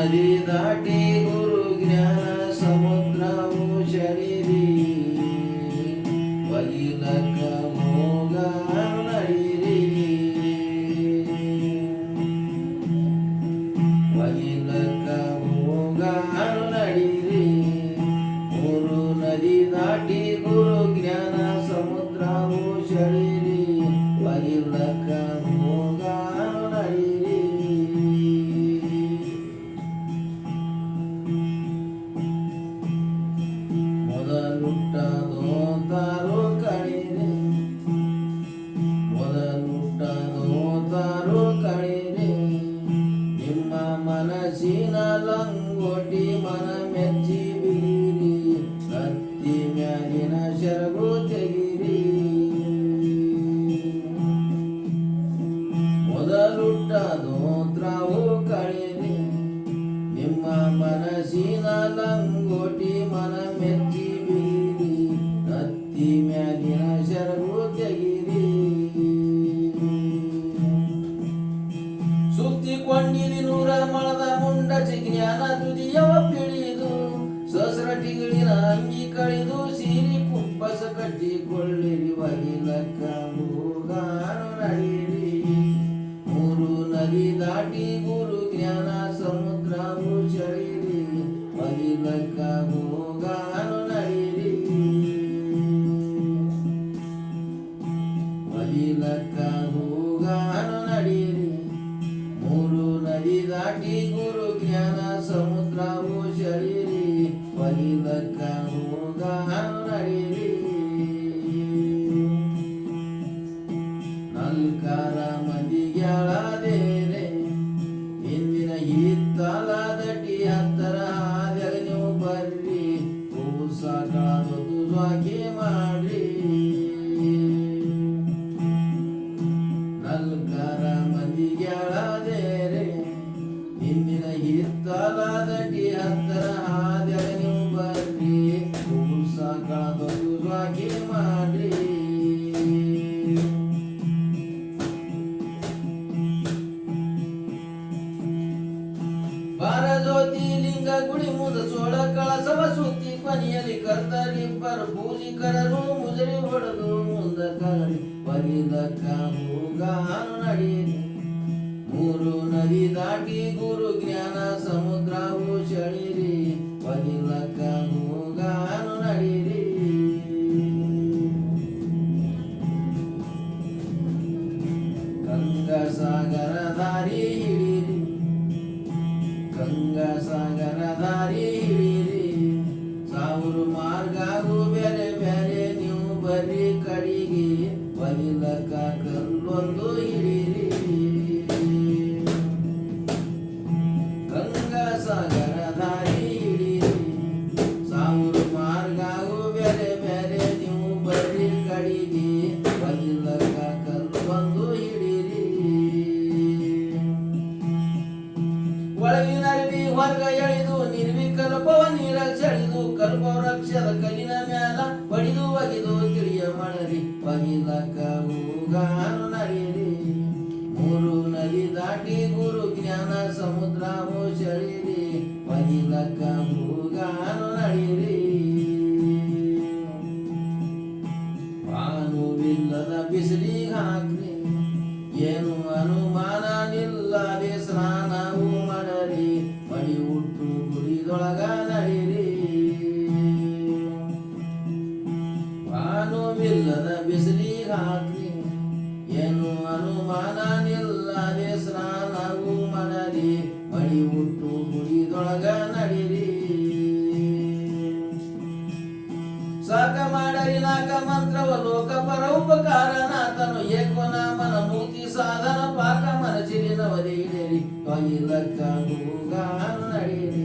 ನದಿ ದಾಟಿ ಗುರು ಜ್ಞಾನ ಸಮುದ್ರವು ಶರೀರಿ ಬಗಿಲಕ್ಕ ಹೋಗ ನಡೀರಿ ಬಗಿಲಕ್ಕ ಹೋಗ ನಡೀರಿ ಮೂರು ನದಿ ದಾಟಿ ಗುರು ಜ್ಞಾನ ಸಮುದ್ರವು ಶರೀರಿ ಬಗಿಲಕ್ಕ ಹೋಗ ನಡೀರಿ ಮೊದಲುಟ್ಟದೋ ತಾರೋ ಕಳೀರಿ ಮೊದಲುಟ್ಟದೋ ತಾರೋ ಕಳೀರಿ ನಿಮ್ಮ ಮನಸ್ಸಿನ ಲಂಗೋಟಿ ಮನ ಮೆಚ್ಚಿ ಬೀರಿ ಕತ್ತಿ ಮ್ಯಾಲಿನ ಶರಗು ತೆಗಿರಿ ಮೊದಲುಟ್ಟದೋ ತ್ರಾವು ಕಳೀರಿ ನಿಮ್ಮ ಮನಸ್ಸಿನ ಲಂಗೋಟಿ ಮನ ಮೆಚ್ಚಿ ಬೀರಿ ಕತ್ತಿ ಮ್ಯಾಲಿನ ಶರಗು ತೆಗಿರಿ ಸುತ್ತಿಕೊಂಡಿರಿ ನೂರ ಮಳದ ಮುಂಡಚಿ ಜ್ಞಾನ ತುದಿಯವ ಪಿಳಿದು ಸಹಸ್ರಟಿಗಳಿನ ಅಂಗಿ ಕಳಿದು ಸೀರಿ ಕುಪ್ಪಸ ಕಟ್ಟಿಕೊಳ್ಳಿರಿ ಬಗಿಲಕ್ಕ ಹೋಗಾನು ನಡೀರಿ ಮೂರು ನದಿ ದಾಟಿ ಗುರು ಜ್ಞಾನ ಸಮುದ್ರವು ಶರೀರಿ ಬಗಿಲಕ್ಕ ಹೋಗಾನು ನಡೀರಿ ಬಗಿಲಕ್ಕ ಹೋಗಾನು ನಡೀರಿ ಮೂರು ನದಿ ದಾಟಿ ಗುರು ಜ್ಞಾನ ಸಮುದ್ರವು ಶರೀರಿ ಬಗಿಲಕ್ಕ ಹೋಗಾನು ನಡೀರಿ ನಲ್ಕಾರ ಮಂದಿಗ್ಯಾಳದೇರೆ ಇಂದಿನ ಹಿತ್ತಲ ದಟಿ ಹತ್ತರ ಹಾದ್ಯಾಗ ನೀವು ಬರ್ರಿ ಕೂಸ ಕಳದೊಂದು ಸ್ವಾಕಿ ಮಾಡ್ರಿ ನಲ್ಕಾರ ಮಂದಿಗ್ಯಾಳದೇರೆ ಇಂದಿನ ಹಿತ್ತಲ ದಟಿ ಹತ್ತರ ಹಾದ್ಯಾಗ ನೀವು ಬರ್ರಿ ಕೂಸ ಕಳದೊಂದು ಸ್ವಾಕಿ ಮಾಡ್ರಿ ಬಾರಜ್ಯೋತಿ ಲಿಂಗ ಗುಡಿ ಮುಂದ ಸೋಳ ಕಳಸವ ಸುತ್ತಿ ಕೊನೆಯಲ್ಲಿ ಕರ್ತರಿಬ್ಬರು ಪೂಜಿಕರರು ಮುಜರಿ ಹೊಡೆದು ಮುಂದ ಕರಿ ಬಗಿಲಕ್ಕ ಹೋಗಾನು ನಡೀರಿ ಮೂರು ನದಿ ದಾಟಿ ಗುರು ಜ್ಞಾನ ಸಮುದ್ರವು ಶರೀರಿ ಬಗಿಲಕ್ಕ ಹೋಗಾನು ನಡೀರಿ ಗಂಗಾ ಸಾಗರ ದಾರಿ ಹಿಡೀರಿ ಗಂಗಾ ಸಾಗರ ದಾರಿ ಹಿಡೀರಿ ಸಾವಿರ ಮಾರ್ಗಾಗೂ ಬೇರೆ ಬೇರೆ ನೀವು ಬರ್ರಿ ಕಡಿಗೆ ಬಗಿಲಕ್ಕ ಕಲ್ಲೊಂದು ಹಿಡೀರಿ ಗಂಗಾ ಸಾಗರ ದಾರಿ ಹಿಡೀರಿ ಸಾವಿರ ಮಾರ್ಗಾಗೂ ಬೇರೆ ಬೇರೆ ನೀವು ಬರ್ರಿ ಕಡಿಗೆ ಬಗಿಲಕ್ಕ ಕಲ್ಲೊಂದು ಹಿಡೀರಿ ಒಳಗಿನ ಅರಿವಿ ಹೊರಗ ಎಳೆದು ನಿರ್ವಿಕಲ್ಪವ ನೀರಾಗ ಸೆಳೆದು ಕಲ್ಪ ವೃಕ್ಷದ ಕಲ್ಲಿನ ಮ್ಯಾಲ ಬಡಿದು ಒಗೆದು ತಿಳಿಯ ಮಾಡರಿ ಬಗಿಲಕ್ಕ ಹೋಗಾನು ನಡೀರಿ ಮೂರು ನದಿ ದಾಟಿ ಗುರು ಜ್ಞಾನ ಸಮುದ್ರವು ಶರೀರಿ ಬಗಿಲಕ್ಕ ಹೋಗಾನು ನಡೀರಿ ಭಾನುವಿಲ್ಲದ ಬಿಸಿಲಿಗೆ ಹಾಕ್ರಿ ಏನು ಅನುಮಾನ ನಿಲ್ಲದೆ ಸ್ನಾನವು ಮಾಡರಿ ಮಡಿ ಹುಟ್ಟು ಗುಡಿದೊಳಗ ನಡೀರಿ ಭಾನುವಿಲ್ಲದ ಬಿಸಿಲಿಗೆ ಹಾಕ್ರಿ ಏನು ಅನುಮಾನ ನಿಲ್ಲದೆ ಸ್ನಾನವು ಮಾಡರಿ ಮಡಿ ಹುಟ್ಟು ಗುಡಿದೊಳಗ ನಡೀರಿ ಸಾಕ ಮಾಡರಿ ನಾಕ ಮಂತ್ರವ ಲೋಕ ಪರ ಉಪಕಾರನಾಥನು ಏಕನಾಮನ ಮೂರ್ತಿ ಸಾಧನ ಪಾಕ ಮನಸಿರಿನವರಿ ಹಿಡಿರಿ ಬಗಿಲಕ್ಕ ಹೋಗಾನು ನಡೀರಿ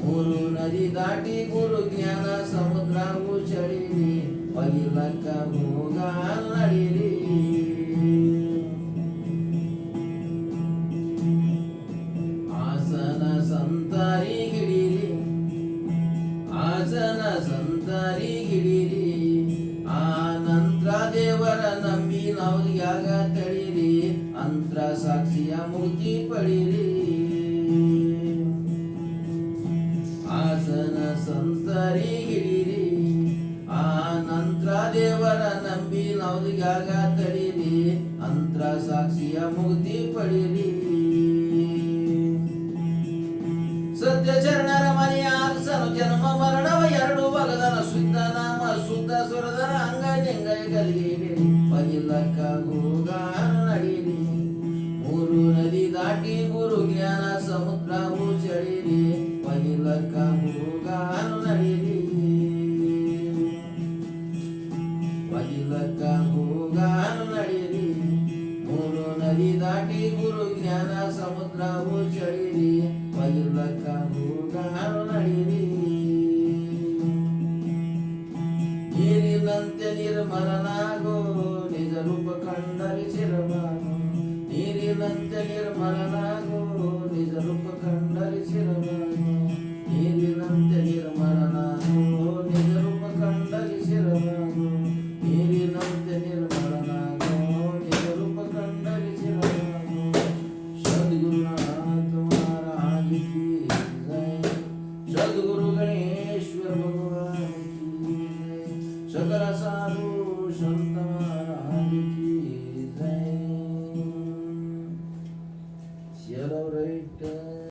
ಮೂರು ನದಿ ದಾಟಿ ಗುರು ಜ್ಞಾನ ಸಮುದ್ರವು ಶರೀರಿ ಬಗಿಲಕ್ಕ ಹೋಗಾನು ನಡೀರಿ ಆಸನ ಸಂತಾರಿ ಹಿಡೀರಿ ಆಸನ ಸಂತಾರಿ ಹಿಡೀರಿ ಆ ನಂತರ ದೇವರ ನಂಬಿ ನಾವು ಯಾಗ ತಡೀರಿ ಅಂತ್ರ ಸಾಕ್ಷಿಯ ಮುಕ್ತಿ ಪಡೀರಿ ಸತ್ಯ ಚರಣರ ಮನೆಯ ಅರಸನು ಜನ್ಮ ಮರಣವ ಎರಡು ಬಗದನ ಶುದ್ಧ ನಾಮ ಶುದ್ಧ ಸುರದರ ಅಂಗಲಿಂಗೈ ಗಲಿಗೆ ಬಗಿಲಕ್ಕ ಹೋಗಾನು ನಡೀರಿ ಮೂರು ನದಿ ದಾಟಿ ಗುರು ಜ್ಞಾನ ಸಮುದ್ರವು ಚಳಿರಿ ಬಗಿಲಕ್ಕ ಹೋಗಾನು ನಡೀರಿ ಬಗಿಲಕ್ಕ ಹೋಗಾನು ನಡೀರಿ ಮೂರು ನದಿ ದಾಟಿ ಗುರು ಜ್ಞಾನ ಸಮುದ್ರವು ಚಳಿರಿ ಬಗಿಲಕ್ಕ ಹೋಗಾನು ನಡೀರಿ ನೀರಿನಂತೆ ನಿರ್ಮಲನಾಗೋ ನಿಜ ರೂಪ ಕಂಡರಿಸಿರಬಾನು ನೀರಿನಂತೆ ನಿರ್ಮಲನಾಗೋ ನಿಜ ರೂಪ ಕಂಡರಿಸಿರಬಾನು